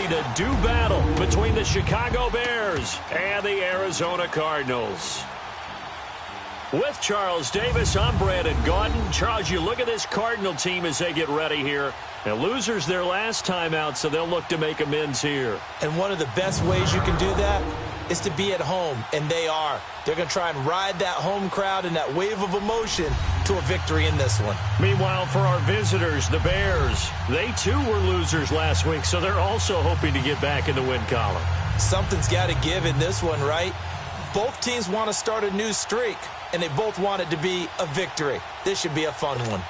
to do battle between the Chicago Bears and the Arizona Cardinals. With Charles Davis, I'm Brandon Gaudin. Charles, you look at this Cardinal team as they get ready here. Now, losers their last time out, so they'll look to make amends here. And one of the best ways you can do that is to be at home, and they are. They're going to try and ride that home crowd and that wave of emotion to a victory in this one. Meanwhile, for our visitors, the Bears, they too were losers last week, so they're also hoping to get back in the win column. Something's got to give in this one, right? Both teams want to start a new streak, and they both want it to be a victory. This should be a fun one.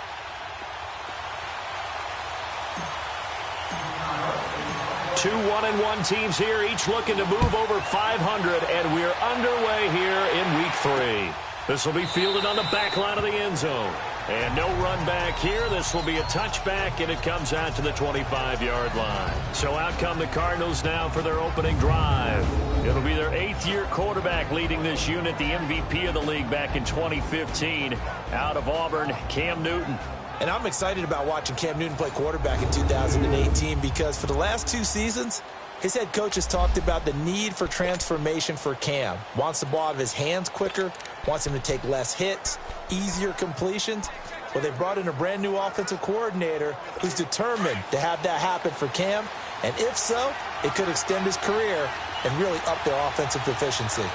Two 1-1 teams here, each looking to move over 500, and we're underway here in Week 3. This will be fielded on the back line of the end zone. And no run back here. This will be a touchback, and it comes out to the 25-yard line. So out come the Cardinals now for their opening drive. It'll be their 8th-year quarterback leading this unit, the MVP of the league back in 2015, out of Auburn, Cam Newton. And I'm excited about watching Cam Newton play quarterback in 2018 because for the last 2 seasons, his head coach has talked about the need for transformation for Cam. Wants the ball out of his hands quicker, wants him to take less hits, easier completions. Well, they brought in a brand new offensive coordinator who's determined to have that happen for Cam. And if so, it could extend his career and really up their offensive efficiency.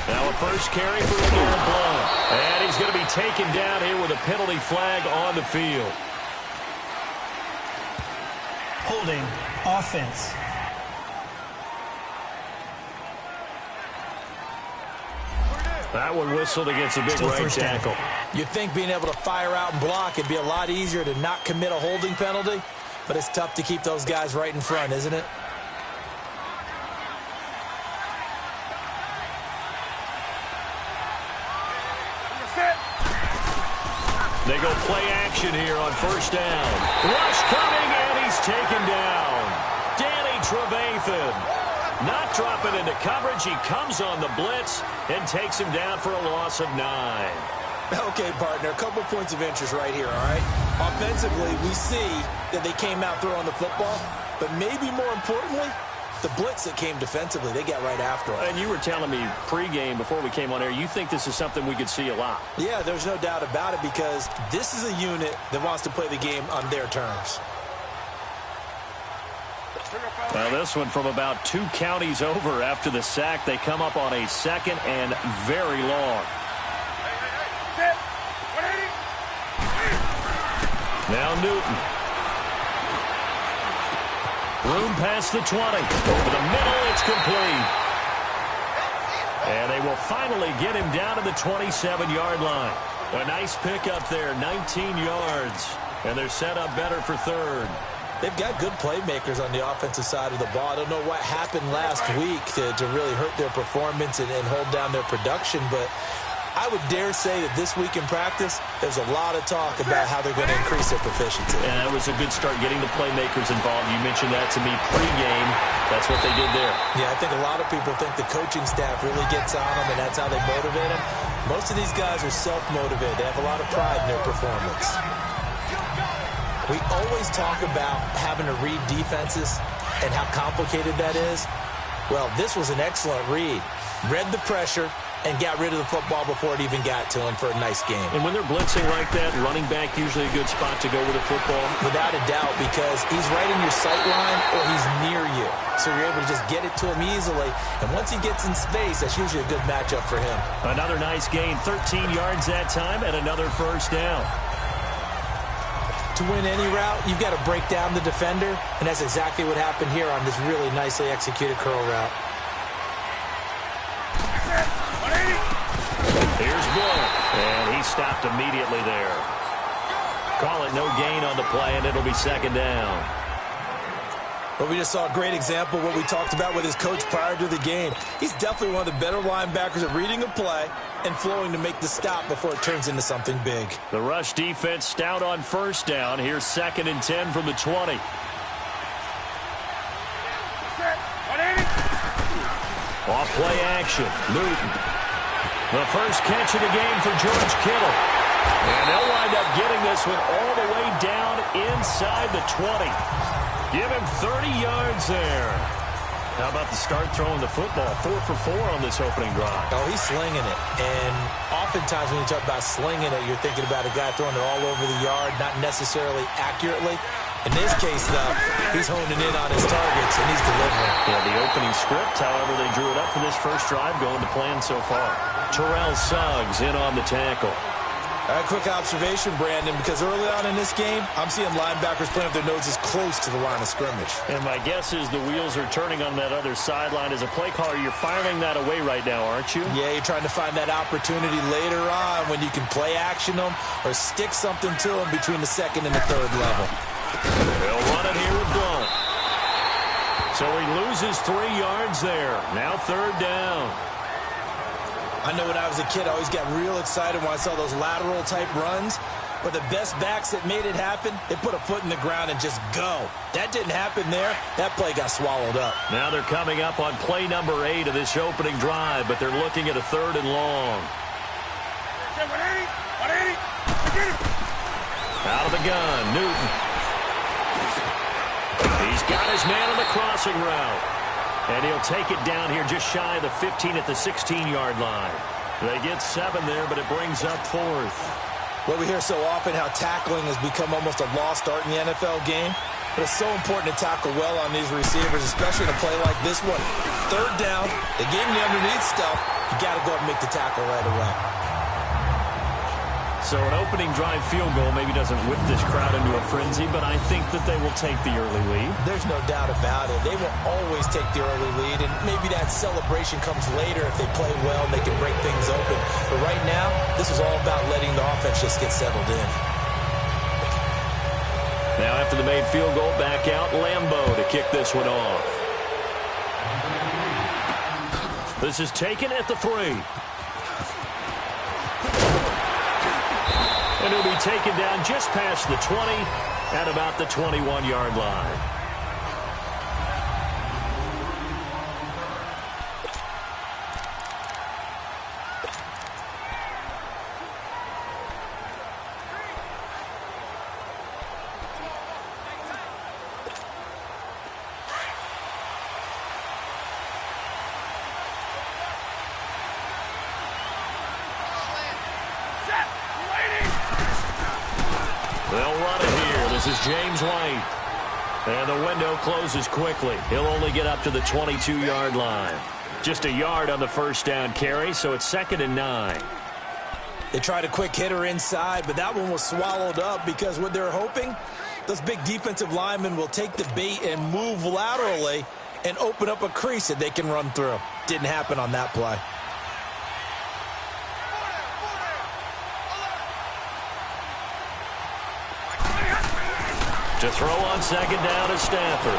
Now a first carry for LeGarrette Blount. And he's going to be taken down here with a penalty flag on the field. Holding offense. That one whistled against a big right tackle. You'd think being able to fire out and block it'd be a lot easier to not commit a holding penalty, but it's tough to keep those guys right in front, isn't it? They go play action here on first down. Rush coming, and he's taken down. Danny Trevathan not dropping into coverage. He comes on the blitz and takes him down for a loss of 9. Okay, partner, a couple points of interest right here, all right? Offensively, we see that they came out throwing the football, but maybe more importantly, the blitz that came defensively, they got right after it. And you were telling me pregame before we came on air, you think this is something we could see a lot. Yeah, there's no doubt about it because this is a unit that wants to play the game on their terms. Well, this one from about 2 counties over after the sack. They come up on a 2nd and very long. Now Newton. Room past the 20. Over the middle, it's complete. And they will finally get him down to the 27-yard line. A nice pickup there, 19 yards. And they're set up better for 3rd. They've got good playmakers on the offensive side of the ball. I don't know what happened last week to really hurt their performance and hold down their production, but I would dare say that this week in practice, there's a lot of talk about how they're going to increase their proficiency. And that was a good start getting the playmakers involved. You mentioned that to me pregame. That's what they did there. Yeah, I think a lot of people think the coaching staff really gets on them, and that's how they motivate them. Most of these guys are self-motivated. They have a lot of pride in their performance. We always talk about having to read defenses and how complicated that is. Well, this was an excellent read. Read the pressure and got rid of the football before it even got to him for a nice game. And when they're blitzing like that, running back usually a good spot to go with the football. Without a doubt, because he's right in your sight line or he's near you. So you're able to just get it to him easily. And once he gets in space, that's usually a good matchup for him. Another nice gain, 13 yards that time, and another first down. To win any route, you've got to break down the defender, and that's exactly what happened here on this really nicely executed curl route. Here's Blount, and he stopped immediately there. Call it no gain on the play, and it'll be 2nd down. Well, we just saw a great example of what we talked about with his coach prior to the game. He's definitely one of the better linebackers at reading a play and flowing to make the stop before it turns into something big. The rush defense stout on first down. Here's 2nd and 10 from the 20. Off play action. Newton. The first catch of the game for George Kittle. And they'll wind up getting this one all the way down inside the 20. Give him 30 yards there. How about the start throwing the football? 4 for 4 on this opening drive. Oh, he's slinging it. And oftentimes when you talk about slinging it, you're thinking about a guy throwing it all over the yard, not necessarily accurately. In this case, though, he's honing in on his targets, and he's delivering. Yeah, the opening script, however, they drew it up for this first drive, going to plan so far. Terrell Suggs in on the tackle. All right, quick observation, Brandon, because early on in this game, I'm seeing linebackers playing with their noses close to the line of scrimmage. And my guess is the wheels are turning on that other sideline. As a play caller, you're firing that away right now, aren't you? Yeah, you're trying to find that opportunity later on when you can play action them or stick something to them between the second and the third level. They'll run it here with Blunt. So he loses 3 yards there. Now third down. I know when I was a kid, I always got real excited when I saw those lateral-type runs. But the best backs that made it happen, they put a foot in the ground and just go. That didn't happen there. That play got swallowed up. Now they're coming up on play number 8 of this opening drive, but they're looking at a 3rd and long. Out of the gun, Newton. He's got his man on the crossing route. And he'll take it down here just shy of the 15 at the 16-yard line. They get 7 there, but it brings up 4th. Well, we hear so often how tackling has become almost a lost art in the NFL game. But it's so important to tackle well on these receivers, especially in a play like this one. 3rd down, they gave him the underneath stuff. You got to go up and make the tackle right away. So an opening drive field goal maybe doesn't whip this crowd into a frenzy, but I think that they will take the early lead. There's no doubt about it. They will always take the early lead, and maybe that celebration comes later if they play well and they can break things open. But right now, this is all about letting the offense just get settled in. Now after the made field goal, back out Lambeau to kick this one off. This is taken at the 3. And he'll be taken down just past the 20 at about the 21-yard line. They'll run it here. This is James White. And the window closes quickly. He'll only get up to the 22-yard line. Just a yard on the first down carry, so it's 2nd and 9. They tried a quick hitter inside, but that one was swallowed up because what they're hoping, those big defensive linemen will take the bait and move laterally and open up a crease that they can run through. Didn't happen on that play. To throw on 2nd down is Stafford.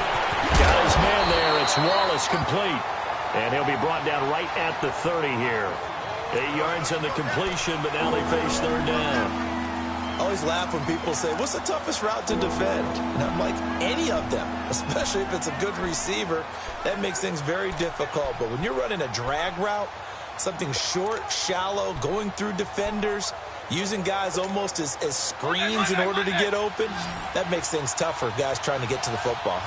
Got his man there. It's Wallace complete. And he'll be brought down right at the 30 here. 8 yards on the completion, but now they face 3rd down. I always laugh when people say, what's the toughest route to defend? And I'm like, any of them, especially if it's a good receiver. That makes things very difficult. But when you're running a drag route, something short, shallow, going through defenders, using guys almost as screens in order to get open, that makes things tough for guys trying to get to the football.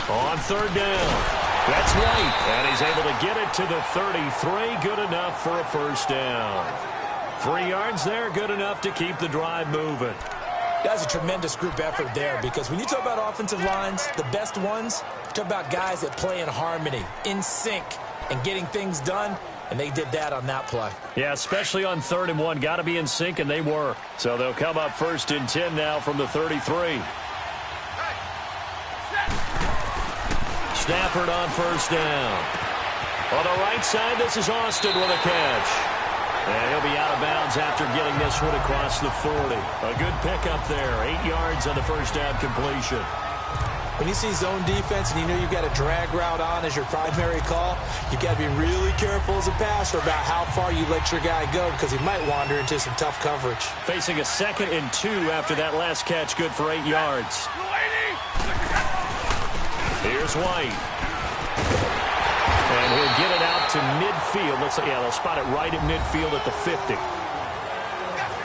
On 3rd down, that's White, and he's able to get it to the 33. Good enough for a first down. 3 yards there, good enough to keep the drive moving. That's a tremendous group effort there, because when you talk about offensive lines, the best ones, you talk about guys that play in harmony, in sync, and getting things done, and they did that on that play. Yeah, especially on 3rd and 1. Got to be in sync, and they were. So they'll come up 1st and 10 now from the 33. Stafford on 1st down. On the right side, this is Austin with a catch. And he'll be out of bounds after getting this one across the 40. A good pickup there. 8 yards on the first down completion. When you see zone defense and you know you've got a drag route on as your primary call, you've got to be really careful as a passer about how far you let your guy go, because he might wander into some tough coverage. Facing a 2nd and 2 after that last catch, good for 8 yards. Here's White. And he'll get it out to midfield. They'll spot it right at midfield at the 50.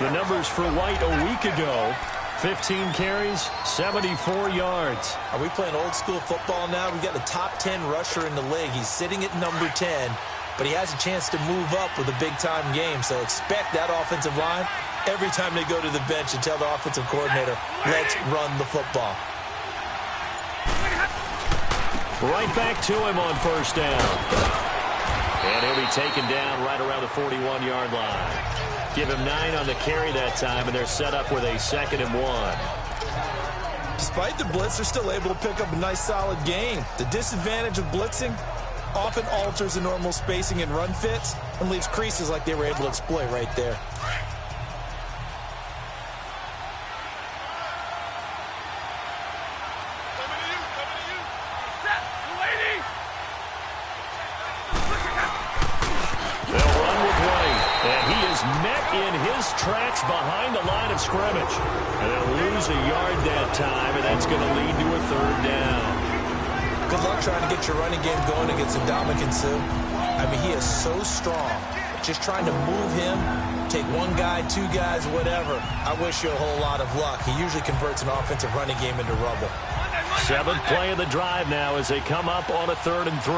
The numbers for White a week ago: 15 carries, 74 yards. Are we playing old school football now? We've got the top 10 rusher in the league. He's sitting at number 10, but he has a chance to move up with a big-time game. So expect that offensive line every time they go to the bench and tell the offensive coordinator, let's run the football. Right back to him on first down. And he'll be taken down right around the 41-yard line. Give him 9 on the carry that time, and they're set up with a 2nd and 1. Despite the blitz, they're still able to pick up a nice, solid gain. The disadvantage of blitzing often alters the normal spacing and run fits and leaves creases like they were able to exploit right there. In his tracks behind the line of scrimmage. And they'll lose a yard that time, and that's going to lead to a 3rd down. Good luck trying to get your running game going against Ndamukong Suh. I mean, he is so strong. Just trying to move him, take one guy, 2 guys, whatever. I wish you a whole lot of luck. He usually converts an offensive running game into rubble. 7th play of the drive now as they come up on a 3rd and 3.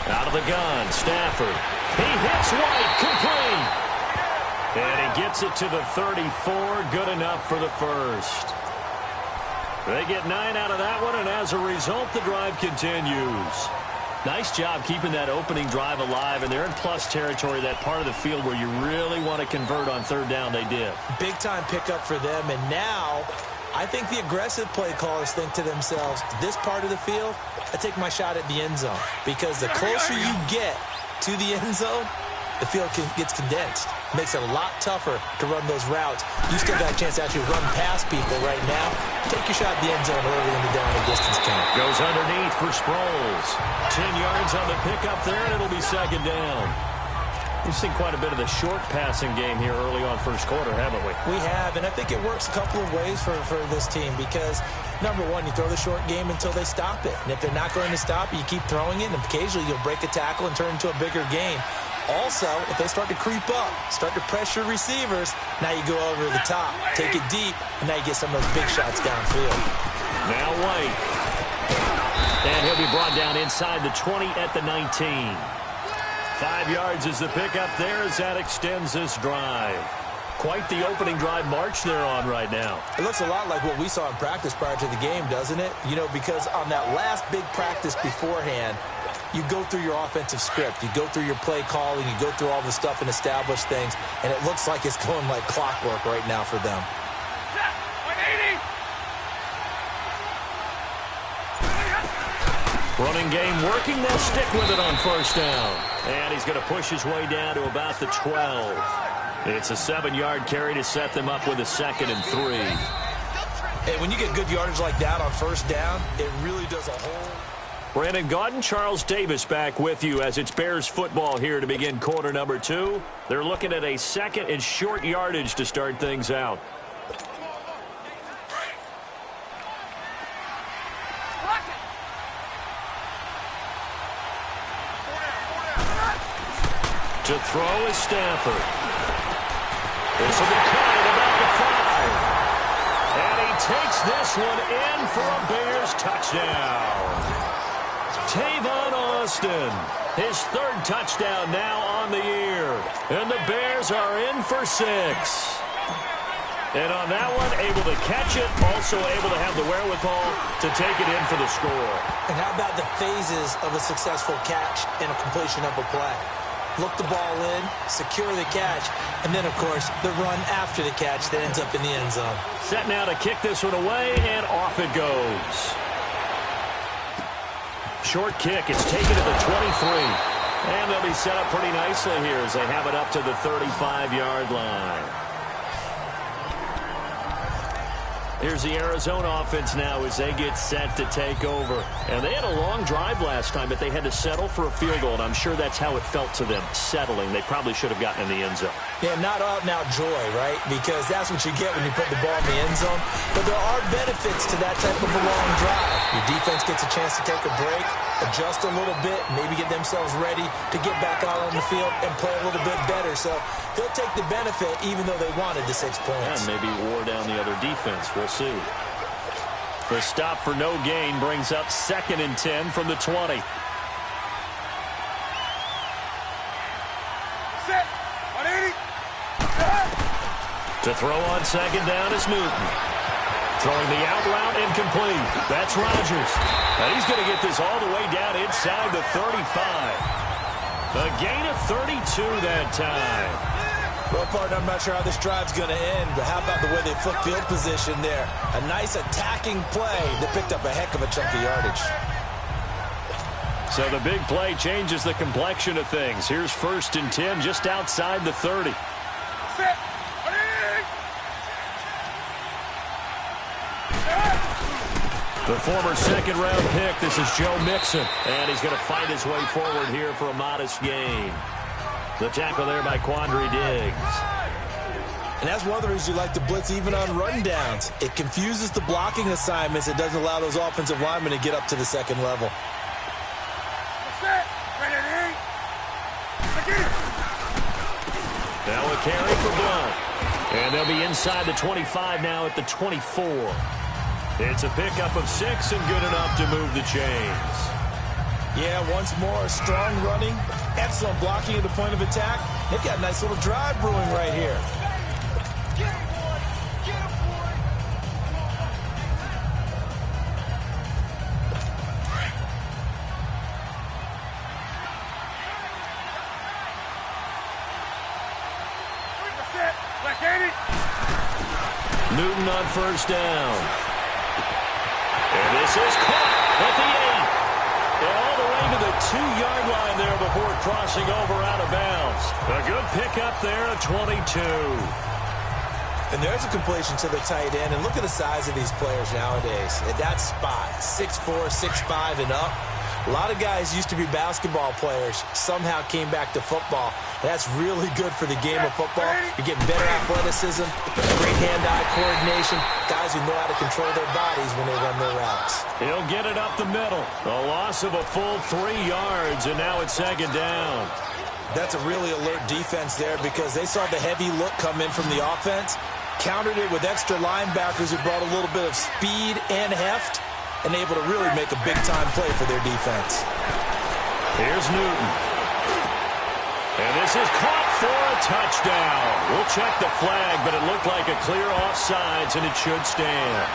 Out of the gun, Stafford. He hits White, complete. And he gets it to the 34, good enough for the 1st. They get 9 out of that one, and as a result, the drive continues. Nice job keeping that opening drive alive, and they're in plus territory, that part of the field where you really want to convert on 3rd down. They did. Big-time pickup for them, and now I think the aggressive play callers think to themselves, this part of the field, I take my shot at the end zone. Because the closer you get to the end zone, the field gets condensed. Makes it a lot tougher to run those routes. You still got a chance to actually run past people right now. Take your shot at the end zone early in the down and distance count. Goes underneath for Sproles. 10 yards on the pickup there, and it'll be 2nd down. We've seen quite a bit of the short passing game here early on first quarter, haven't we? We have, and I think it works a couple of ways for this team because, number one, you throw the short game until they stop it. And if they're not going to stop it, you keep throwing it, and occasionally you'll break a tackle and turn into a bigger game. Also, if they start to creep up, start to pressure receivers, now you go over the top, take it deep, and now you get some of those big shots downfield. Now White. And he'll be brought down inside the 20 at the 19. 5 yards is the pickup there as that extends this drive. Quite the opening drive march they're on right now. It looks a lot like what we saw in practice prior to the game, doesn't it? You know, because on that last big practice beforehand, you go through your offensive script. You go through your play calling. You go through all the stuff and establish things. And it looks like it's going like clockwork right now for them. Running game working. They'll stick with it on first down. And he's going to push his way down to about the 12. It's a 7-yard carry to set them up with a 2nd and 3. Hey, when you get good yardage like that on first down, it really does a whole... Brandon Gaudin, Charles Davis back with you as it's Bears football here to begin quarter number 2. They're looking at a 2nd and short yardage to start things out. To throw is Stafford. This will be caught at about the 5. And he takes this one in for a Bears touchdown. Tavon Austin, his 3rd touchdown now on the year. And the Bears are in for 6. And on that one, able to catch it, also able to have the wherewithal to take it in for the score. And how about the phases of a successful catch and a completion of a play? Look the ball in, secure the catch, and then, of course, the run after the catch that ends up in the end zone. Set now to kick this one away, and off it goes. Short kick. It's taken to the 23. And they'll be set up pretty nicely here as they have it up to the 35-yard line. Here's the Arizona offense now as they get set to take over. And they had a long drive last time, but they had to settle for a field goal, and I'm sure that's how it felt to them, settling. They probably should have gotten in the end zone. Yeah, not out and out joy, right? Because that's what you get when you put the ball in the end zone. But there are benefits to that type of a long drive. Your defense gets a chance to take a break, adjust a little bit, maybe get themselves ready to get back out on the field and play a little bit better. So they'll take the benefit even though they wanted the 6 points. And maybe wore down the other defense. We'll see. The stop for no gain brings up 2nd and 10 from the 20. Set. 180. To throw on 2nd down is Newton. Throwing the out route incomplete. That's Rodgers. And he's going to get this all the way down inside the 35. A gain of 32 that time. Well, partner, I'm not sure how this drive's going to end, but how about the way they flip field position there? A nice attacking play that picked up a heck of a chunk of yardage. So the big play changes the complexion of things. Here's 1st and 10 just outside the 30. Set. The former 2nd-round pick, this is Joe Mixon. And he's going to fight his way forward here for a modest gain. The tackle there by Quandre Diggs. And that's one of the reasons you like to blitz even on rundowns. It confuses the blocking assignments. It doesn't allow those offensive linemen to get up to the 2nd level. Now a carry for Blount. And they'll be inside the 25 now at the 24. It's a pickup of 6 and good enough to move the chains. Yeah, once more, strong running, excellent blocking at the point of attack. They've got a nice little drive brewing right here. Newton on 1st down. And this is caught at the 8. And all the way to the 2-yard line there before crossing over out of bounds. A good pickup there at 22. And there's a completion to the tight end. And look at the size of these players nowadays. At that spot, 6'4", 6'5", and up. A lot of guys used to be basketball players, somehow came back to football. That's really good for the game of football. You're getting better athleticism, great hand-eye coordination, guys who know how to control their bodies when they run their routes. He'll get it up the middle. A loss of a full 3 yards, and now it's 2nd down. That's a really alert defense there because they saw the heavy look come in from the offense, countered it with extra linebackers who brought a little bit of speed and heft, and able to really make a big-time play for their defense. Here's Newton. And this is caught for a touchdown. We'll check the flag, but it looked like a clear offsides, and it should stand.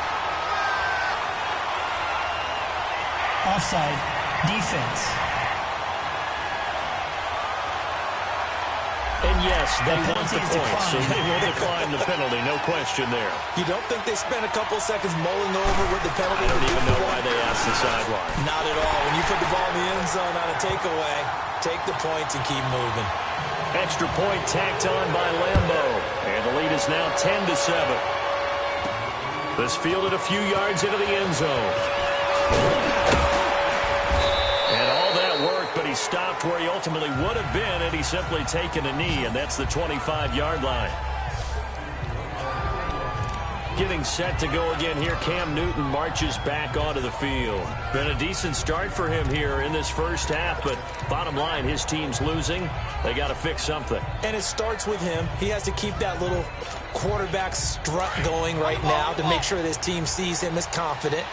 Offside, defense. And yes, they want the points, so they will decline the penalty, no question there. You don't think they spent a couple seconds mulling over what the penalty I don't would be even for know that? why they asked the sideline. Not at all. When you put the ball in the end zone on a takeaway, take the points and keep moving. Extra point tacked on by Lambeau. And the lead is now 10-7. This fielded a few yards into the end zone. And all that worked, but he stopped where he ultimately would have been had he simply taken a knee, and that's the 25-yard line. Getting set to go again here, Cam Newton marches back onto the field. Been a decent start for him here in this first half, but bottom line, his team's losing. They got to fix something. And it starts with him. He has to keep that little quarterback strut going right now to make sure this team sees him as confident.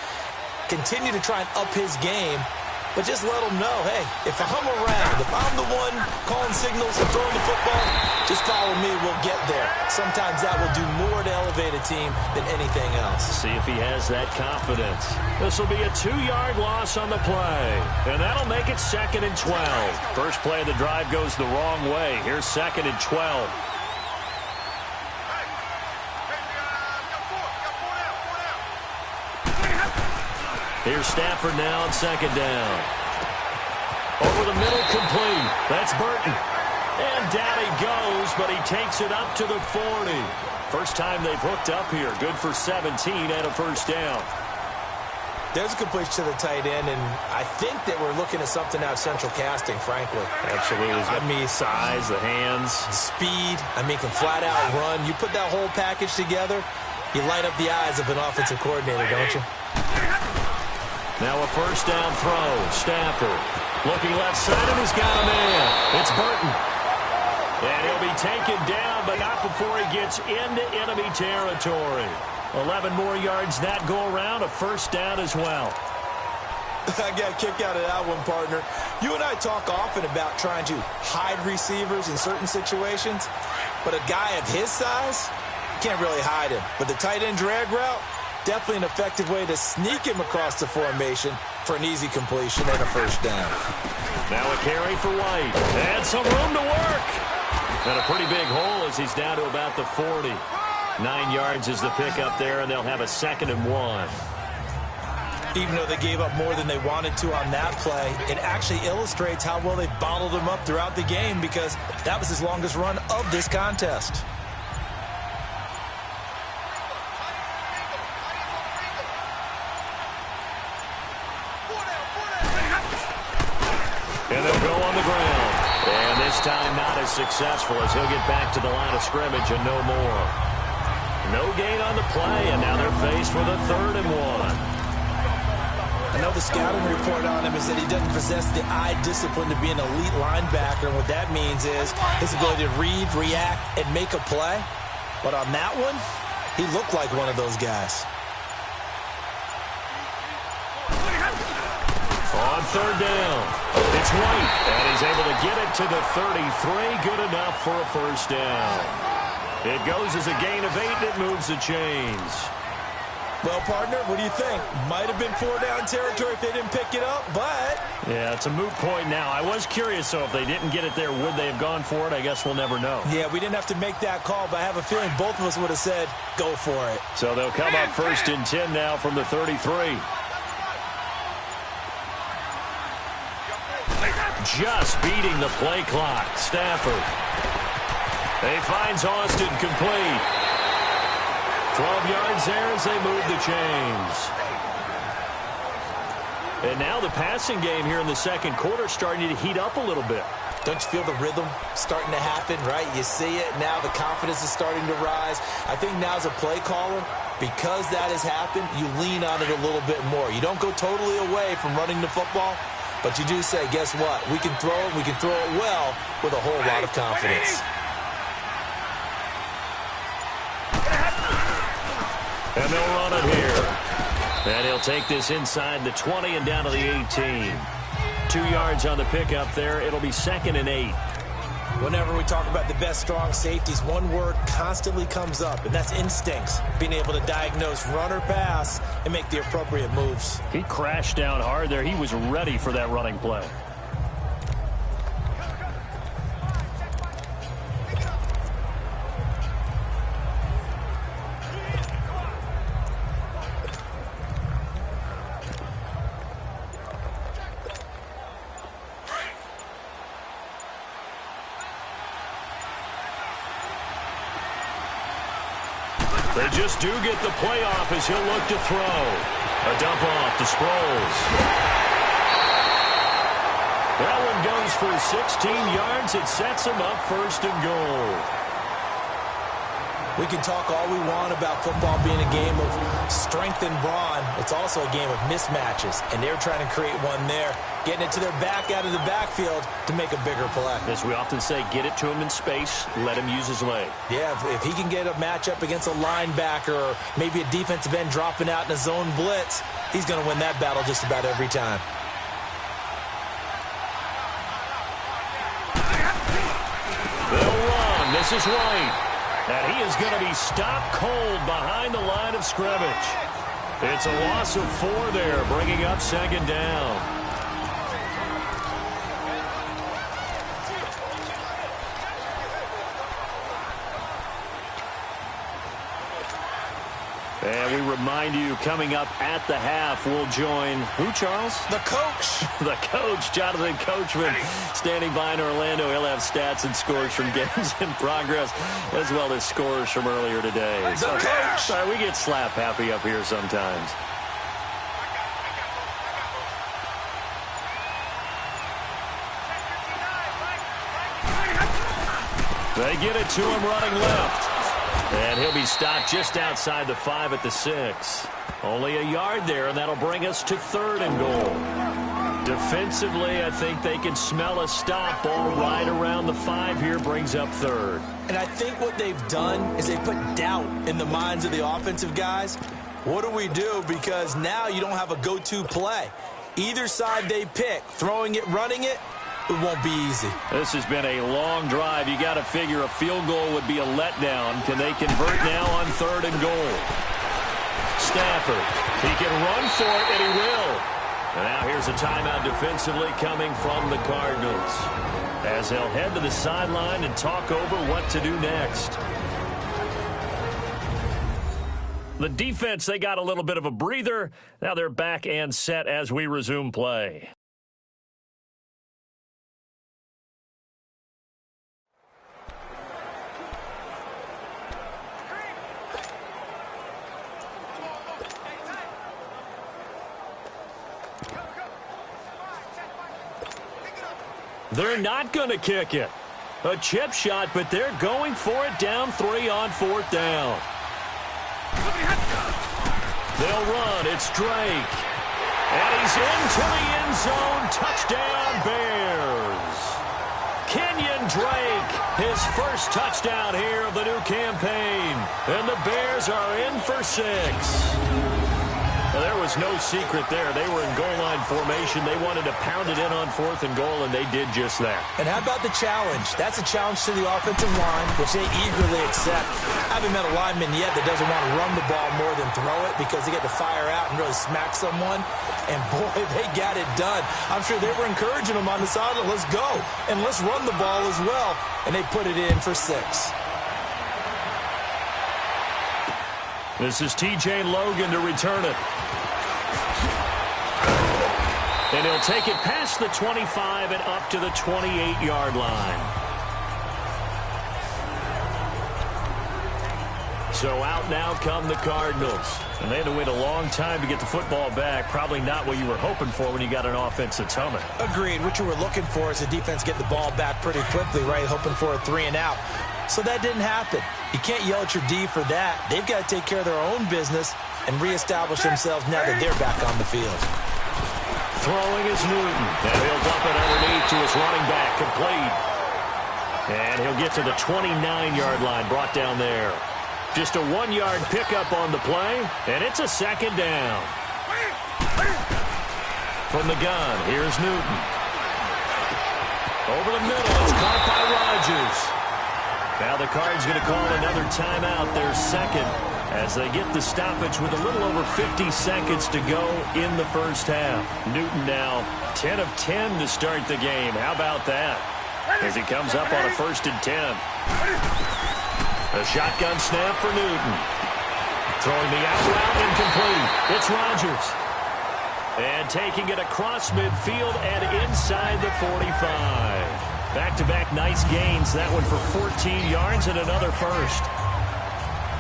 Continue to try and up his game, but just let him know, hey, if I'm around, if I'm the one calling signals and throwing the football, just follow me, we'll get there. Sometimes that will do more to elevate a team than anything else. See if he has that confidence. This will be a 2-yard loss on the play, and that'll make it 2nd and 12. First play of the drive goes the wrong way. Here's 2nd and 12. Here's Stafford now on 2nd down. Over the middle, complete. That's Burton. And down he goes, but he takes it up to the 40. First time they've hooked up here. Good for 17 and a first down. There's a completion to the tight end, and I think that we're looking at something out of central casting, frankly. Absolutely. I mean, size, the hands. Speed. I mean, can flat out run. You put that whole package together, you light up the eyes of an offensive coordinator, don't you? Now a first down throw. Stafford looking left side, and he's got a man. It's Burton. And he'll be taken down, but not before he gets into enemy territory. 11 more yards that go around, a first down as well. I got a kick out of that one, partner. You and I talk often about trying to hide receivers in certain situations, but a guy of his size, can't really hide him. But the tight end drag route, definitely an effective way to sneak him across the formation for an easy completion and a first down. Now a carry for White. And some room to work. And a pretty big hole as he's down to about the 40. 9 yards is the pickup there, and they'll have a 2nd and 1. Even though they gave up more than they wanted to on that play, it actually illustrates how well they bottled them up throughout the game, because that was his longest run of this contest. And they'll go on the ground. And this time not as successful, as he'll get back to the line of scrimmage and no more. No gain on the play, and now they're faced with a 3rd and 1. I know the scouting report on him is that he doesn't possess the eye discipline to be an elite linebacker, and what that means is his ability to read, react, and make a play. But on that one, he looked like one of those guys. On 3rd down, it's White, and he's able to get it to the 33. Good enough for a first down. It goes as a gain of 8, and it moves the chains. Well, partner, what do you think? Might have been 4-down territory if they didn't pick it up, but... Yeah, it's a moot point now. I was curious, so if they didn't get it there, would they have gone for it? I guess we'll never know. Yeah, we didn't have to make that call, but I have a feeling both of us would have said, go for it. So they'll come up 1st and 10 now from the 33. Just beating the play clock. Stafford. He finds Austin complete. 12 yards there as they move the chains. And now the passing game here in the second quarter starting to heat up a little bit. Don't you feel the rhythm starting to happen, right? You see it now. The confidence is starting to rise. I think now as a play caller, because that has happened, you lean on it a little bit more. You don't go totally away from running the football, but you do say, guess what? We can throw it. We can throw it well with a whole lot of confidence. And they'll run it here. And he'll take this inside the 20 and down to the 18. 2 yards on the pickup there. It'll be 2nd and 8. Whenever we talk about the best strong safeties, one word constantly comes up, and that's instincts. Being able to diagnose run or pass and make the appropriate moves. He crashed down hard there. He was ready for that running play. They just do get the playoff as he'll look to throw. A dump off to Sproles. That one goes for 16 yards. It sets him up 1st and goal. We can talk all we want about football being a game of strength and brawn. It's also a game of mismatches, and they're trying to create one there, getting it to their back out of the backfield to make a bigger play. As we often say, get it to him in space, let him use his leg. Yeah, if he can get a matchup against a linebacker or maybe a defensive end dropping out in a zone blitz, he's going to win that battle just about every time. They'll run. This is White. And he is going to be stopped cold behind the line of scrimmage. It's a loss of 4 there, bringing up 2nd down. And we remind you, coming up at the half, we'll join who, Charles? The coach. The coach, Jonathan Coachman, standing by in Orlando. He'll have stats and scores from games in progress, as well as scores from earlier today. The coach. Sorry, we get slap happy up here sometimes. They get it to him running left. And he'll be stopped just outside the 5 at the 6. Only a yard there, and that'll bring us to 3rd and goal. Defensively, I think they can smell a stop. Ball right around the 5 here brings up 3rd. And I think what they've done is they put doubt in the minds of the offensive guys. What do we do? Because now you don't have a go-to play. Either side they pick, throwing it, running it, it won't be easy. This has been a long drive. You got to figure a field goal would be a letdown. Can they convert now on 3rd and goal? Stafford, he can run for it, and he will. And now here's a timeout defensively coming from the Cardinals, as they'll head to the sideline and talk over what to do next. The defense, they got a little bit of a breather. Now they're back and set as we resume play. They're not going to kick it. A chip shot, but they're going for it down 3 on 4th down. They'll run. It's Drake. And he's into the end zone. Touchdown, Bears. Kenyon Drake, his first touchdown here of the new campaign. And the Bears are in for 6. Well, there was no secret there. They were in goal line formation. They wanted to pound it in on 4th and goal, and they did just that. And how about the challenge? That's a challenge to the offensive line, which they eagerly accept. I haven't met a lineman yet that doesn't want to run the ball more than throw it because they get to fire out and really smack someone. And, boy, they got it done. I'm sure they were encouraging them on the sideline. Let's go, and let's run the ball as well. And they put it in for 6. This is T.J. Logan to return it. And he'll take it past the 25 and up to the 28-yard line. So out now come the Cardinals. And they had to wait a long time to get the football back. Probably not what you were hoping for when you got an offense that's humming. Agreed. What you were looking for is the defense get the ball back pretty quickly, right? Hoping for a 3 and out. So that didn't happen. You can't yell at your D for that. They've got to take care of their own business and reestablish themselves now that they're back on the field. Throwing is Newton. And he'll dump it underneath to his running back. Complete. And he'll get to the 29-yard line. Brought down there. Just a 1-yard pickup on the play. And it's a 2nd down. From the gun, here's Newton. Over the middle, it's caught by Rodgers. Now the Cards going to call another timeout, their 2nd, as they get the stoppage with a little over 50 seconds to go in the first half. Newton now 10 of 10 to start the game. How about that? As he comes up on a 1st and 10. A shotgun snap for Newton. Throwing the out route incomplete. It's Rodgers. And taking it across midfield and inside the 45. Back-to-back nice gains. That one for 14 yards and another 1st.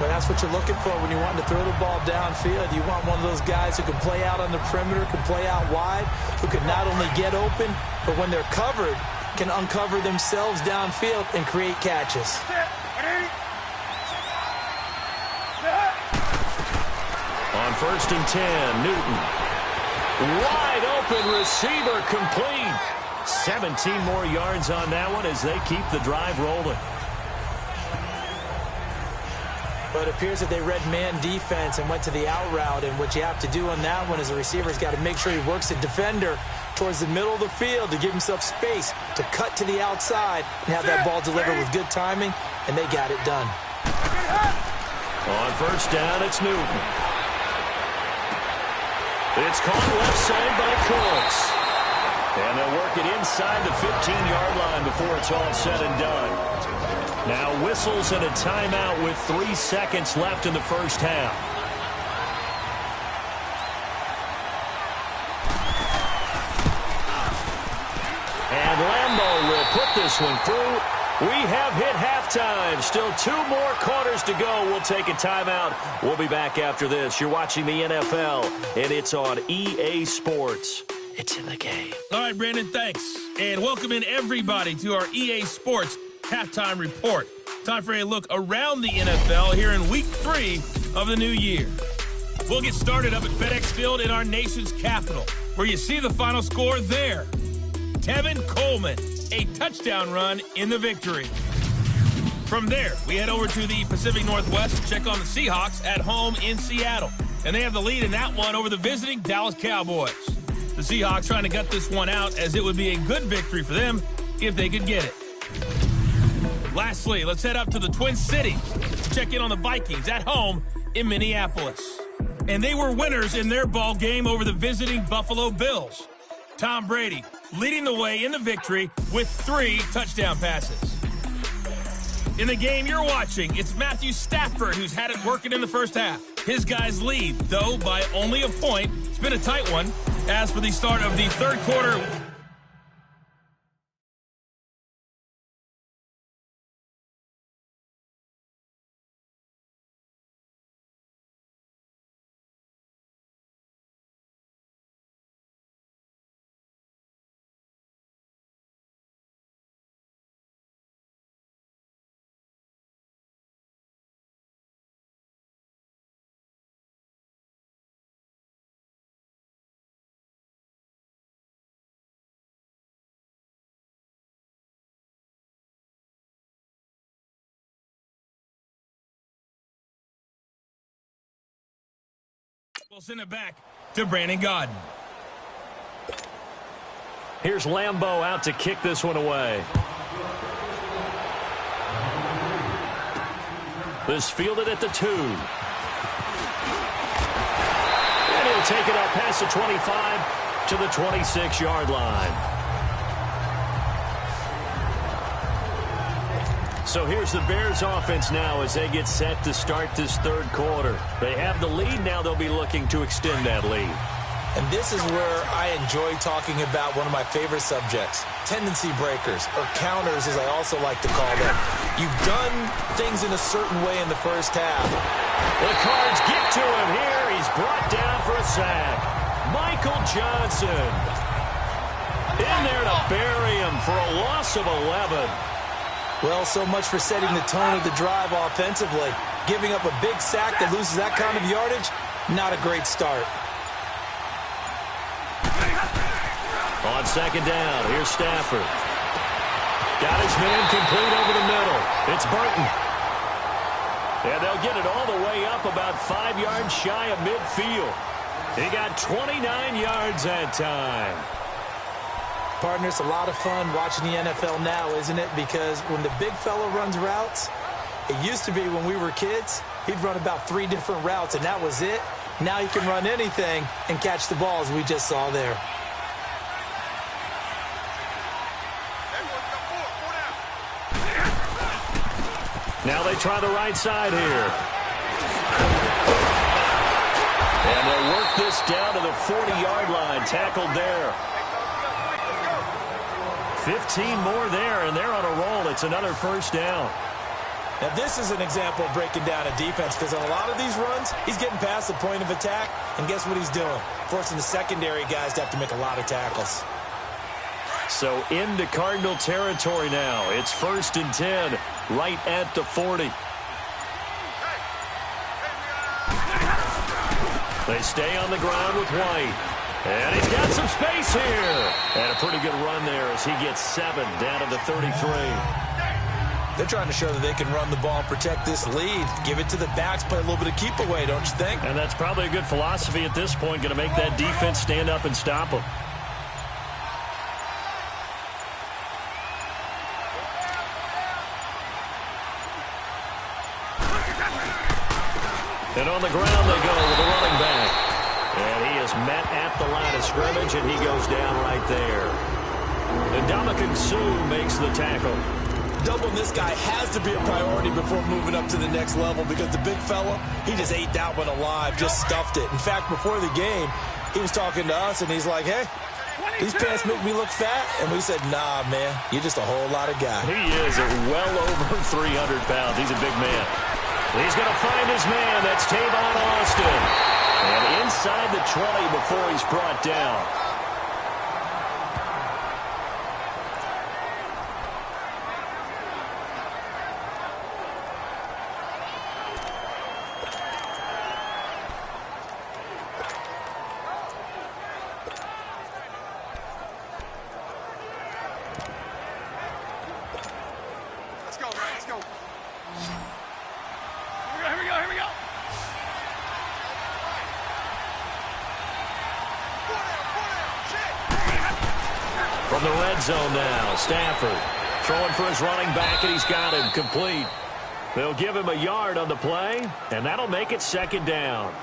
Well, that's what you're looking for when you want to throw the ball downfield. You want one of those guys who can play out on the perimeter, can play out wide, who can not only get open, but when they're covered, can uncover themselves downfield and create catches. On 1st and 10, Newton. Wide open receiver, complete. 17 more yards on that one as they keep the drive rolling. But it appears that they read man defense and went to the out route. And what you have to do on that one is the receiver's got to make sure he works the defender towards the middle of the field to give himself space to cut to the outside and have that ball delivered with good timing, and they got it done. On 1st down, it's Newton. It's caught left side by Cooks. And they'll work it inside the 15-yard line before it's all said and done. Now whistles and a timeout with 3 seconds left in the first half. put this one through. We have hit halftime. Still 2 more quarters to go. We'll take a timeout. We'll be back after this. You're watching the NFL, and it's on EA Sports. It's in the game. All right, Brandon, thanks. And welcome in everybody to our EA Sports Halftime Report. Time for a look around the NFL here in Week 3 of the new year. We'll get started up at FedEx Field in our nation's capital, where you see the final score there. Tevin Coleman, a touchdown run in the victory. From there, we head over to the Pacific Northwest to check on the Seahawks at home in Seattle. And they have the lead in that one over the visiting Dallas Cowboys. The Seahawks trying to gut this one out, as it would be a good victory for them if they could get it. Lastly, let's head up to the Twin Cities to check in on the Vikings at home in Minneapolis. And they were winners in their ball game over the visiting Buffalo Bills. Tom Brady leading the way in the victory with 3 touchdown passes. In the game you're watching, it's Matthew Stafford who's had it working in the first half. His guys lead, though, by only a point. It's been a tight one. As for the start of the third quarter, we'll send it back to Brandon Gaudin. Here's Lambeau out to kick this one away. This fielded at the 2. And he'll take it up past the 25 to the 26-yard line. So here's the Bears offense now as they get set to start this third quarter. They have the lead. Now they'll be looking to extend that lead. And this is where I enjoy talking about one of my favorite subjects, tendency breakers, or counters as I also like to call them. You've done things in a certain way in the first half. The Cards get to him here. He's brought down for a sack. Michael Johnson in there to bury him for a loss of 11. Well, so much for setting the tone of the drive offensively. Giving up a big sack that loses that kind of yardage, not a great start. On second down, here's Stafford. Got his man complete over the middle. It's Burton. And they'll get it all the way up about 5 yards shy of midfield. He got 29 yards that time. Partner, it's a lot of fun watching the NFL now, isn't it? Because when the big fella runs routes, it used to be when we were kids, he'd run about 3 different routes, and that was it. Now he can run anything and catch the ball, as we just saw there. Now they try the right side here. And they'll work this down to the 40-yard line, tackled there. 15 more there, and they're on a roll. It's another first down. Now, this is an example of breaking down a defense, because on a lot of these runs, he's getting past the point of attack, and guess what he's doing? Forcing the secondary guys to have to make a lot of tackles. So into Cardinal territory now. It's 1st and 10, right at the 40. They stay on the ground with White. And he's got some space here. And a pretty good run there as he gets 7 down to the 33. They're trying to show that they can run the ball and protect this lead. Give it to the backs, play a little bit of keep away, don't you think? And that's probably a good philosophy at this point, going to make that defense stand up and stop them. And on the ground they go with the running back. And he is met at the line of scrimmage, and he goes down right there. And Ndamukong Suh makes the tackle. Doubling this guy has to be a priority before moving up to the next level, because the big fella, he just ate that one alive, just stuffed it. In fact, before the game, he was talking to us, and he's like, hey, These pants make me look fat. And we said, nah, man, you're just a whole lot of guy. He is at well over 300 pounds. He's a big man. He's going to find his man. That's Tavon Austin. And inside the 20 before he's brought down. From the red zone now, Stafford throwing for his running back, and he's got him complete. They'll give him a yard on the play, and that'll make it second down.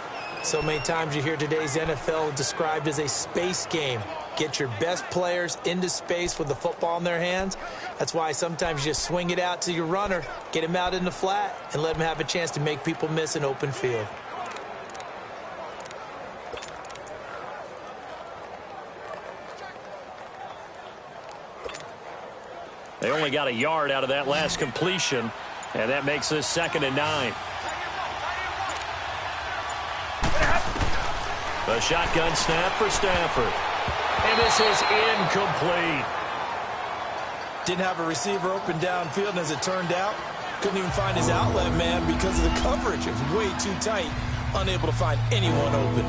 So many times you hear today's NFL described as a space game. Get your best players into space with the football in their hands. That's why sometimes you just swing it out to your runner, get him out in the flat, and let him have a chance to make people miss an open field. They only got a yard out of that last completion, and that makes this 2nd and 9. The shotgun snap for Stafford. And this is incomplete. Didn't have a receiver open downfield, and as it turned out, couldn't even find his outlet man because of the coverage. It was way too tight, unable to find anyone open.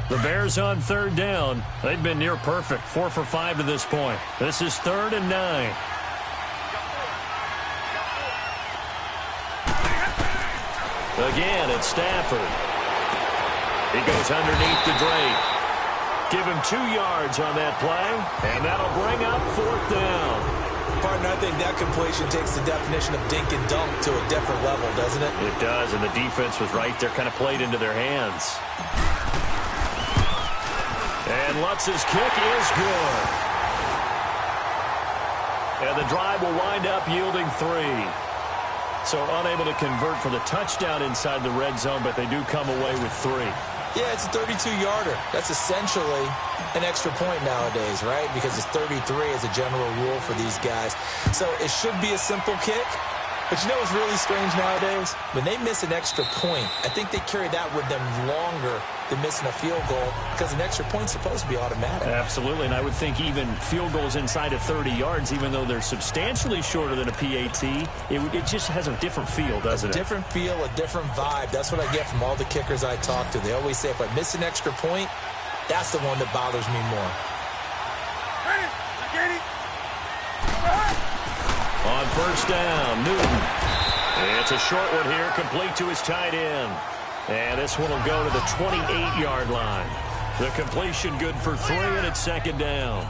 The Bears on 3rd down. They've been near perfect, 4 for 5 to this point. This is 3rd and 9. Again, it's Stafford. He goes underneath the Drake. Give him 2 yards on that play, and that'll bring up 4th down. Partner, I think that completion takes the definition of dink and dunk to a different level, doesn't it? It does, and the defense was right there, kind of played into their hands. And Lutz's kick is good. And the drive will wind up yielding 3. So unable to convert for the touchdown inside the red zone, but they do come away with 3. Yeah, it's a 32-yarder. That's essentially an extra point nowadays, right? Because it's 33 as a general rule for these guys. So it should be a simple kick. But you know what's really strange nowadays? When they miss an extra point, I think they carry that with them longer than missing a field goal because an extra point's supposed to be automatic. Absolutely, and I would think even field goals inside of 30 yards, even though they're substantially shorter than a PAT, it just has a different feel, doesn't it? A different feel, a different vibe. That's what I get from all the kickers I talk to. They always say if I miss an extra point, that's the one that bothers me more. On 1st down, Newton. It's a short one here, complete to his tight end. And this one will go to the 28-yard line. The completion good for 3, and it's 2nd down.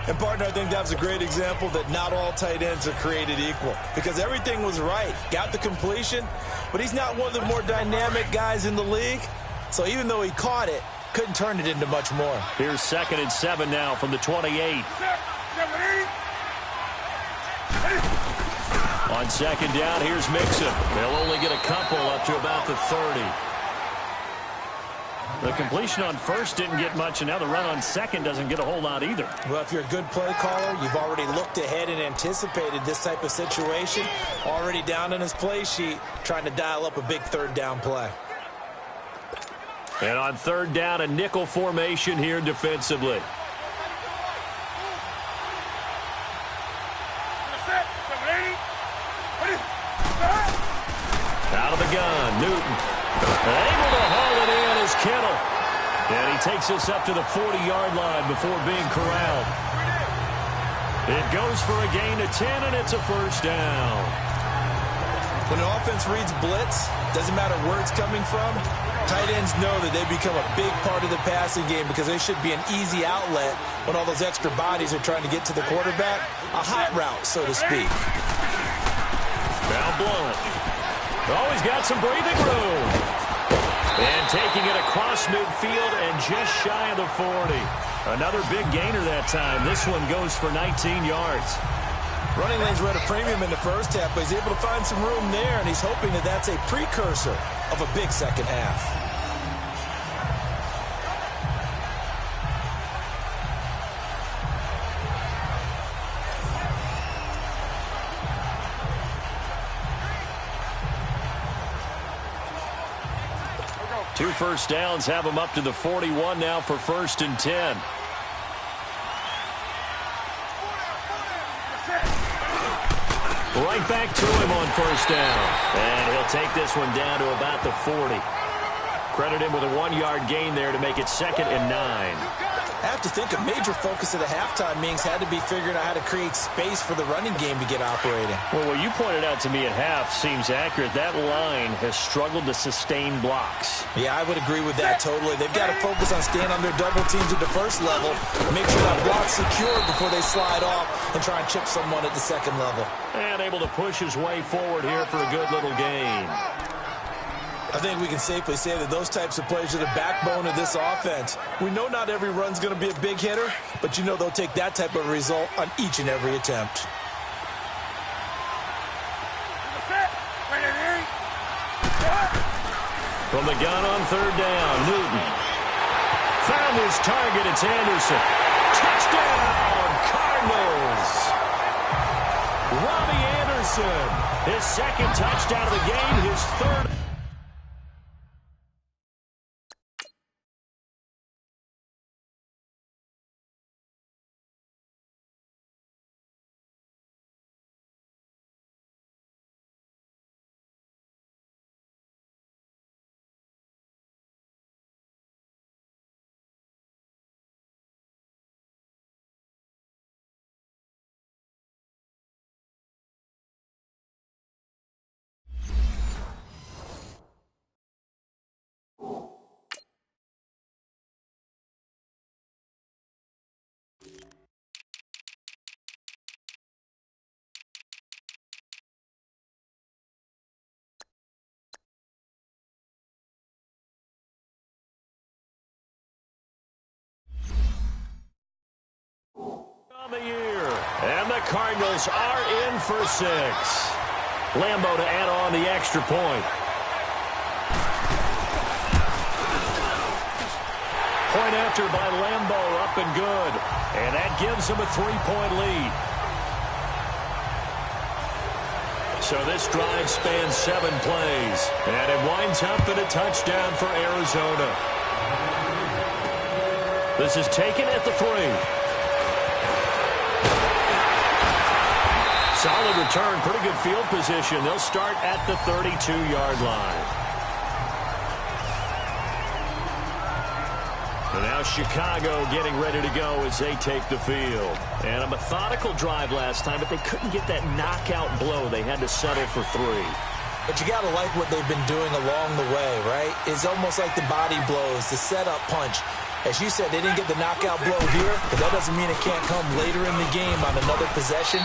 And, partner, I think that was a great example that not all tight ends are created equal because everything was right. Got the completion, but he's not one of the more dynamic guys in the league. So even though he caught it, couldn't turn it into much more. Here's 2nd and 7 now from the 28. On 2nd down, here's Mixon. They'll only get a couple up to about the 30. The completion on 1st didn't get much, and now the run on 2nd doesn't get a whole lot either. Well, if you're a good play caller, you've already looked ahead and anticipated this type of situation. Already down on his play sheet, trying to dial up a big 3rd down play. And on 3rd down, a nickel formation here defensively. Out of the gun, Newton. Able to haul it in is Kittle. And he takes us up to the 40-yard line before being corralled. It goes for a gain of 10, and it's a 1st down. When an offense reads blitz, doesn't matter where it's coming from, tight ends know that they become a big part of the passing game because they should be an easy outlet when all those extra bodies are trying to get to the quarterback. A hot route, so to speak. Now Blunt. Oh, he's got some breathing room. And taking it across midfield and just shy of the 40. Another big gainer that time. This one goes for 19 yards. Running lanes were at a premium in the first half, but he's able to find some room there, and he's hoping that that's a precursor of a big second half. Two first downs have him up to the 41 now for 1st and 10. Right back to him on 1st down. And he'll take this one down to about the 40. Credit him with a 1-yard gain there to make it 2nd and 9. I have to think a major focus of the halftime meetings had to be figuring out how to create space for the running game to get operating. Well, what you pointed out to me at half seems accurate. That line has struggled to sustain blocks. Yeah, I would agree with that totally. They've got to focus on staying under double teams at the first level, make sure that block's secured before they slide off and try and chip someone at the second level. And able to push his way forward here for a good little gain. I think we can safely say that those types of plays are the backbone of this offense. We know not every run's going to be a big hitter, but you know they'll take that type of result on each and every attempt. From the gun on 3rd down, Newton. Found his target, it's Anderson. Touchdown, Cardinals! Robbie Anderson, his 2nd touchdown of the game, his 3rd. On the year, and the Cardinals are in for 6. Lambeau to add on the extra point. Point after by Lambeau, up and good. And that gives him a 3-point lead. So this drive spans 7 plays. And it winds up in a touchdown for Arizona. This is taken at the 3. Solid return, pretty good field position. They'll start at the 32-yard line. And now Chicago getting ready to go as they take the field. And a methodical drive last time, but they couldn't get that knockout blow. They had to settle for 3. But you got to like what they've been doing along the way, right? It's almost like the body blows, the setup punch. As you said, they didn't get the knockout blow here, but that doesn't mean it can't come later in the game on another possession.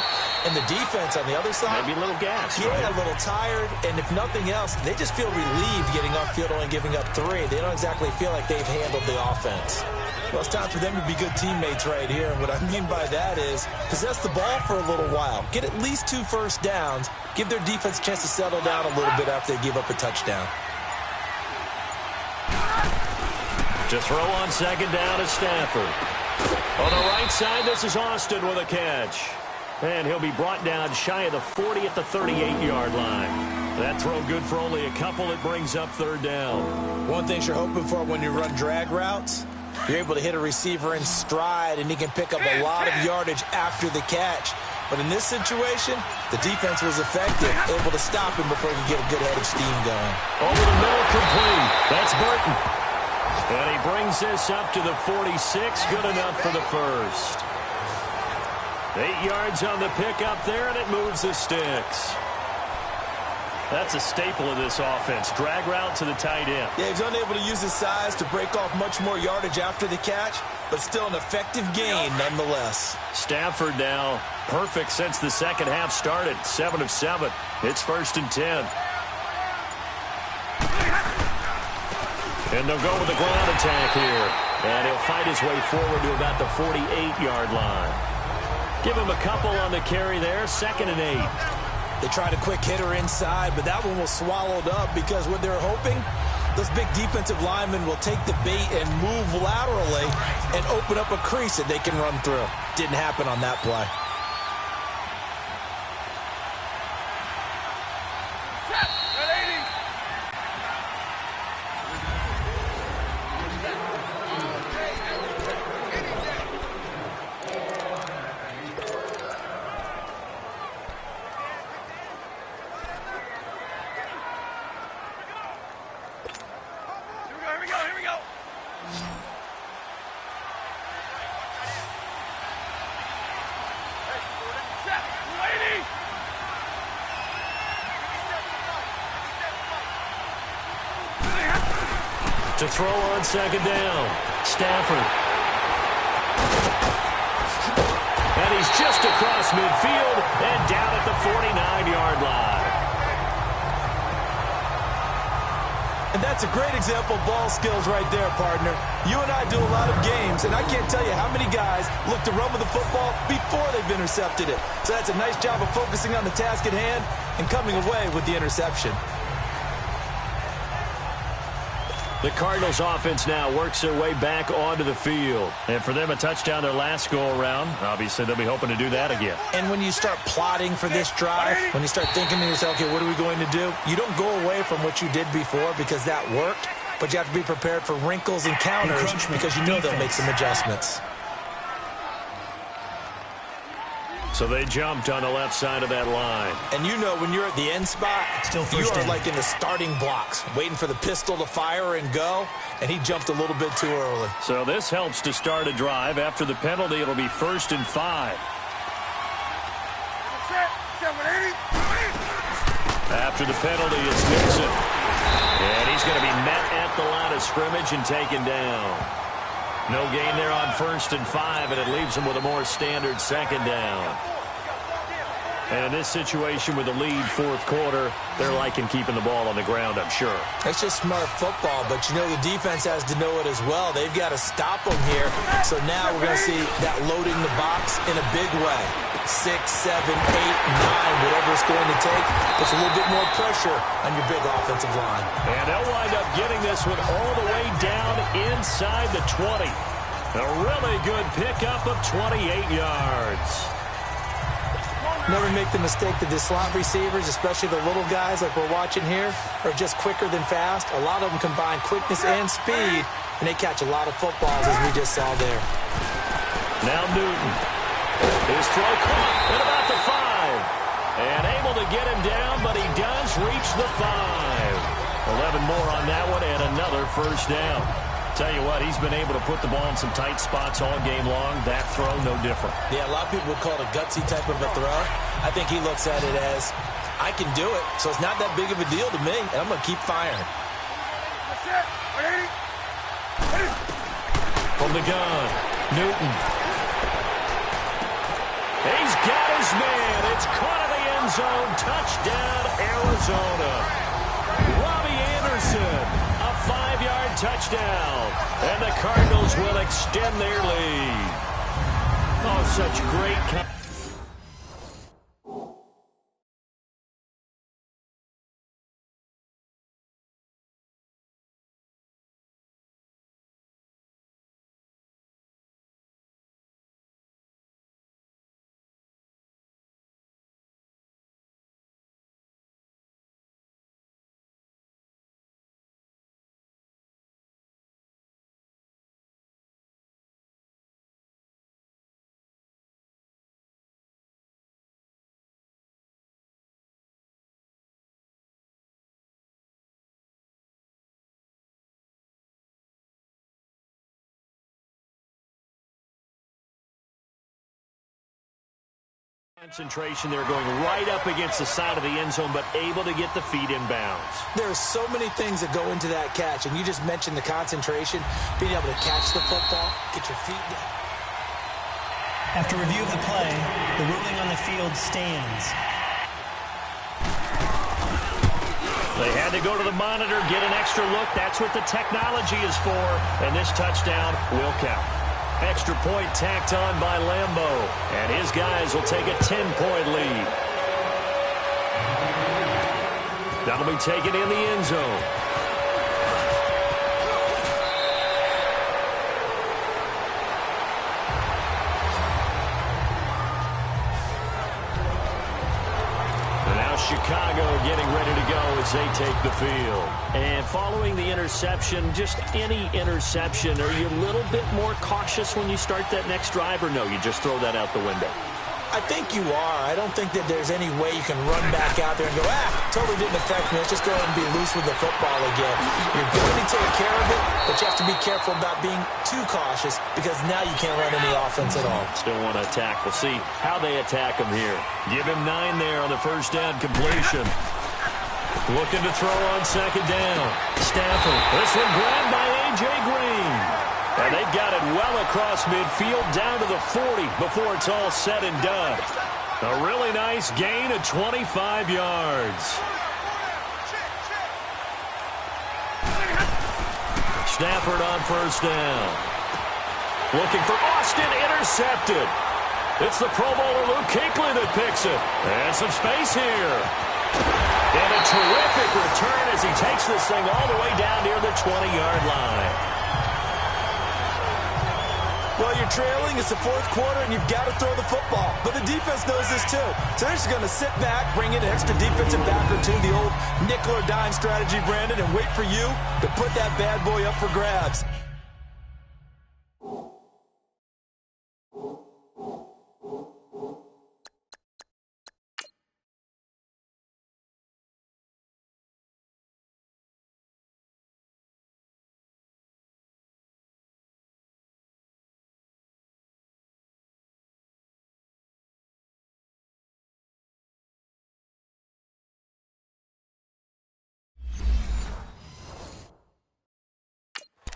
And the defense on the other side, maybe a little gas, yeah, right? A little tired. And if nothing else, they just feel relieved getting off field, only giving up 3. They don't exactly feel like they've handled the offense. Well, it's time for them to be good teammates right here. And what I mean by that is possess the ball for a little while, get at least 2 first downs, give their defense a chance to settle down a little bit after they give up a touchdown. To throw on 2nd down is Stafford. On the right side, this is Austin with a catch. And he'll be brought down shy of the 40 at the 38-yard line. That throw good for only a couple. It brings up 3rd down. One thing you're hoping for when you run drag routes, you're able to hit a receiver in stride, and he can pick up a lot of yardage after the catch. But in this situation, the defense was effective, able to stop him before he could get a good head of steam going. Over the middle, complete. That's Burton. And he brings this up to the 46. Good enough for the 1st. 8 yards on the pickup there, and it moves the sticks. That's a staple of this offense. Drag route to the tight end. Yeah, he's unable to use his size to break off much more yardage after the catch, but still an effective gain nonetheless. Stafford now perfect since the second half started. 7 of 7. It's 1st and 10. And they'll go with the ground attack here. And he'll fight his way forward to about the 48-yard line. Give him a couple on the carry there, 2nd and 8. They tried a quick hitter inside, but that one was swallowed up because what they're hoping, those big defensive linemen will take the bait and move laterally and open up a crease that they can run through. Didn't happen on that play. To throw on 2nd down, Stafford. And he's just across midfield and down at the 49-yard line. And that's a great example of ball skills right there, partner. You and I do a lot of games, and I can't tell you how many guys look to run with the football before they've intercepted it. So that's a nice job of focusing on the task at hand and coming away with the interception. The Cardinals offense now works their way back onto the field. And for them, a touchdown their last go-around. Obviously, they'll be hoping to do that again. And when you start plotting for this drive, when you start thinking to yourself, okay, what are we going to do? You don't go away from what you did before because that worked, but you have to be prepared for wrinkles and counters because you know they'll make some adjustments. So they jumped on the left side of that line. And you know when you're at the end spot, you are like in the starting blocks, waiting for the pistol to fire and go, and he jumped a little bit too early. So this helps to start a drive. After the penalty, it'll be 1st and 5. After the penalty, it's Nixon. And he's going to be met at the line of scrimmage and taken down. No gain there on 1st and 5, and it leaves them with a more standard 2nd down. And in this situation with the lead 4th quarter, they're liking keeping the ball on the ground, I'm sure. That's just smart football, but you know the defense has to know it as well. They've got to stop them here. So now we're going to see that loading the box in a big way. 6, 7, 8, 9, whatever it's going to take, puts a little bit more pressure on your big offensive line. And they'll wind up getting this one all the way down inside the 20. A really good pickup of 28 yards. Never make the mistake that the slot receivers, especially the little guys like we're watching here, are just quicker than fast. A lot of them combine quickness and speed, and they catch a lot of footballs, as we just saw there. Now Newton. His throw caught at about the 5. And able to get him down, but he does reach the 5. 11 more on that one, and another 1st down. Tell you what, he's been able to put the ball in some tight spots all game long. That throw, no different. Yeah, a lot of people would call it a gutsy type of a throw. I think he looks at it as, I can do it, so it's not that big of a deal to me, and I'm going to keep firing. From the gun, Newton. He's got his man. It's caught in the end zone. Touchdown, Arizona. Robbie Anderson, a 5-yard touchdown. And the Cardinals will extend their lead. Oh, such great... Concentration, they're going right up against the side of the end zone, but able to get the feet in bounds. There are so many things that go into that catch, and you just mentioned the concentration, being able to catch the football, get your feet down. After review of the play, the ruling on the field stands. They had to go to the monitor, get an extra look. That's what the technology is for, and this touchdown will count. Extra point tacked on by Lambo. And his guys will take a 10-point lead. That'll be taken in the end zone. Chicago getting ready to go as they take the field. And following the interception, just any interception, are you a little bit more cautious when you start that next drive, or no, you just throw that out the window? I think you are. I don't think that there's any way you can run back out there and go, totally didn't affect me. Let's just go ahead and be loose with the football again. You're going to take care of it, but you have to be careful about being too cautious because now you can't run any offense at all. Still want to attack. We'll see how they attack him here. Give him 9 there on the first down completion. Looking to throw on second down. Stafford. This one grabbed by A.J. Green. And they've got it well across midfield down to the 40 before it's all said and done. A really nice gain of 25 yards. Stafford on first down. Looking for Austin, intercepted. It's the Pro Bowler Luke Kuechly that picks it. And some space here. And a terrific return as he takes this thing all the way down near the 20-yard line. Well, you're trailing. It's the fourth quarter, and you've got to throw the football. But the defense knows this, too. So they're just going to sit back, bring in an extra defensive back or two, the old nickel or dime strategy, Brandon, and wait for you to put that bad boy up for grabs.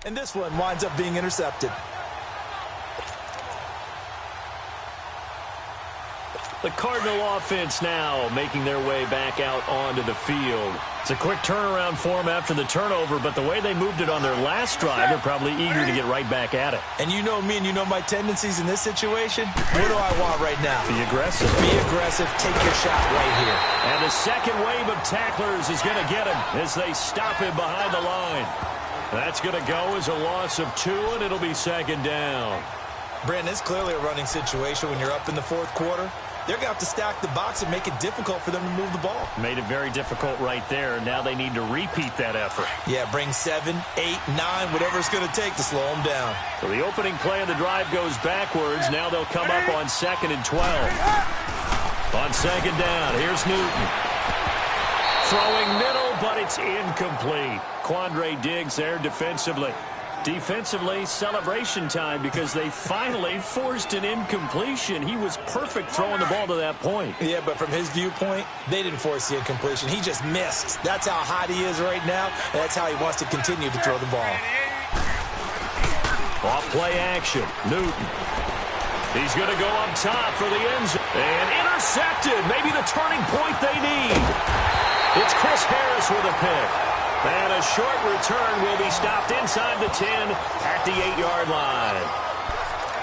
And this one winds up being intercepted. The Cardinal offense now making their way back out onto the field. It's a quick turnaround for them after the turnover, but the way they moved it on their last drive, they're probably eager to get right back at it. And you know me and you know my tendencies in this situation. What do I want right now? Be aggressive. Be aggressive. Take your shot right here. And the second wave of tacklers is going to get him as they stop him behind the line. That's going to go as a loss of 2, and it'll be second down. Brandon, it's clearly a running situation when you're up in the fourth quarter. They're going to have to stack the box and make it difficult for them to move the ball. Made it very difficult right there. Now they need to repeat that effort. Yeah, bring 7, 8, 9, whatever it's going to take to slow them down. So the opening play of the drive goes backwards. Now they'll come up on 2nd and 12. On second down, here's Newton. Throwing middle, but it's incomplete. Quandre Diggs there defensively. Defensively, celebration time because they finally forced an incompletion. He was perfect throwing the ball to that point. Yeah, but from his viewpoint, they didn't force the incompletion. He just missed. That's how hot he is right now, and that's how he wants to continue to throw the ball. Off play action, Newton. He's going to go up top for the end zone. And intercepted, maybe the turning point they need. It's Chris Harris with a pick. And a short return will be stopped inside the 10 at the 8-yard line.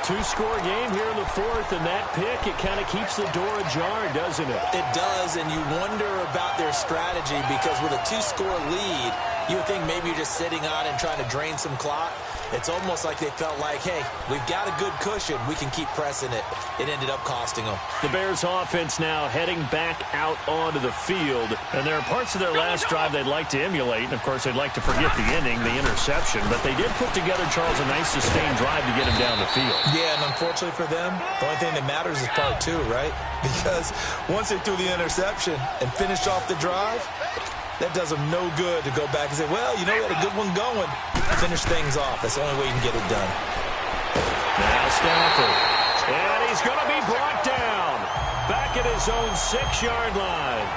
2-score game here in the fourth, and that pick, it kind of keeps the door ajar, doesn't it? It does, and you wonder about their strategy because with a 2-score lead, you would think maybe you're just sitting on and trying to drain some clock. It's almost like they felt like, hey, we've got a good cushion. We can keep pressing it. It ended up costing them. The Bears offense now heading back out onto the field. And there are parts of their last drive they'd like to emulate. And, of course, they'd like to forget the ending, the interception. But they did put together, Charles, a nice sustained drive to get him down the field. Yeah, and unfortunately for them, the only thing that matters is part 2, right? Because once they threw the interception and finished off the drive, that does them no good to go back and say, well, you know, we had a good one going. Finish things off. That's the only way you can get it done. Now Stafford. And he's going to be brought down. Back at his own 6-yard line.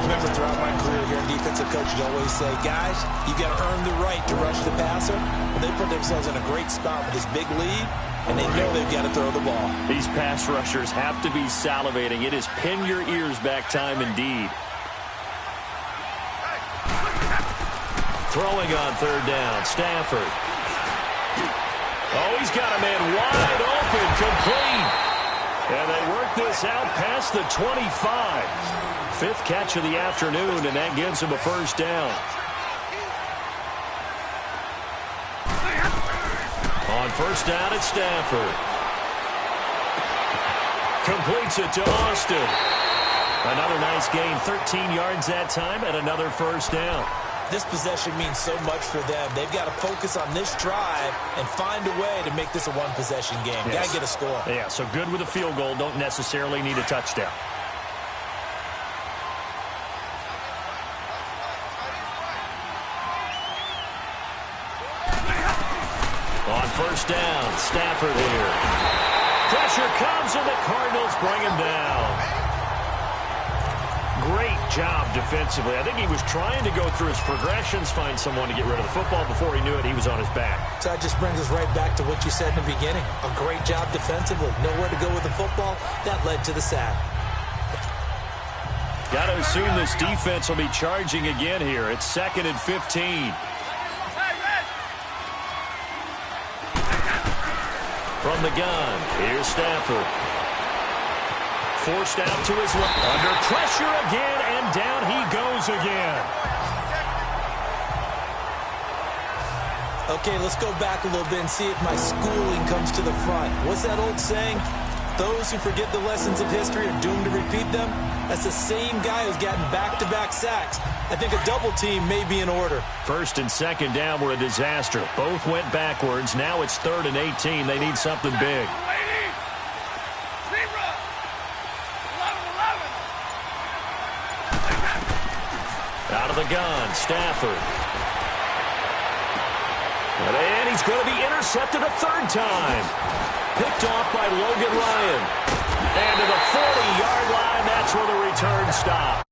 Remember, throughout my career here, defensive coaches always say, guys, you got to earn the right to rush the passer. Well, they put themselves in a great spot with this big lead, and they know they've got to throw the ball. These pass rushers have to be salivating. It is pin your ears back time indeed. Throwing on third down, Stafford. Oh, he's got a man wide open, complete. And they work this out past the 25. Fifth catch of the afternoon, and that gives him a first down. On first down, it's Stafford. Completes it to Austin. Another nice gain, 13 yards that time, and another first down. This possession means so much for them. They've got to focus on this drive and find a way to make this a one-possession game. Yes. Got to get a score. Yeah, so good with a field goal. Don't necessarily need a touchdown. On first down, Stafford here. Pressure comes, and the Cardinals bring him down. Great job defensively. I think he was trying to go through his progressions, find someone to get rid of the football. Before he knew it, he was on his back. So that just brings us right back to what you said in the beginning. A great job defensively. Nowhere to go with the football. That led to the sack. Got to assume this defense will be charging again here. It's 2nd and 15. From the gun, here's Stafford. Forced out to his left. Under pressure again, and down he goes again. Okay, let's go back a little bit and see if my schooling comes to the front. What's that old saying? Those who forget the lessons of history are doomed to repeat them. That's the same guy who's gotten back-to-back sacks. I think a double team may be in order. First and second down were a disaster. Both went backwards. Now it's 3rd and 18. They need something big. Out of the gun, Stafford. And he's going to be intercepted a third time. Picked off by Logan Ryan. And to the 40-yard line, that's where the return stopped.